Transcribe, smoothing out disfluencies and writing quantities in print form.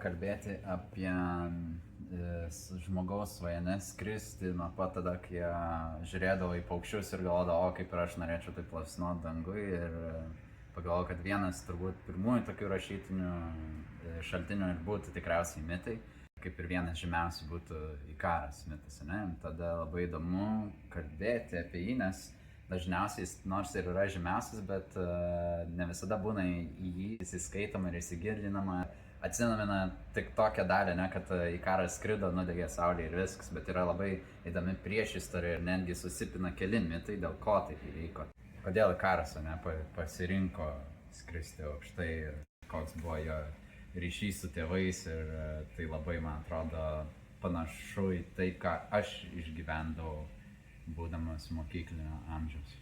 kalbėti apie žmogaus svajones skristi nuo pat tada, kai žiūrėdavo į paukščius ir galvodavo, kaip ir aš norėčiau taip plasnuoti dangui. Ir pagalvojau, kad vienas turbūt pirmųjų tokių rašytinių šaltinių ir būtų tikriausiai mitai. Kaip ir vienas žymiausių būtų Ikaras mitas, ne? Tada labai įdomu kalbėti apie jį, nes dažniausiai nors ir yra žymiausias, bet ne visada būna į jį įsiskaitoma ir įsigilinama. Atsimename tik tokią dalį, ne, kad Ikaras skrido, nudegė saulė ir viskas, bet yra labai įdomi priešistorija ir netgi susipina keli mitai, dėl ko taip įvyko. Kodėl Ikaras pasirinko skristi aukštai ir koks buvo jo ryšys su tėvais, ir tai labai, man atrodo, panašu į tai, ką aš išgyvendavau būdamas mokyklinio amžiaus.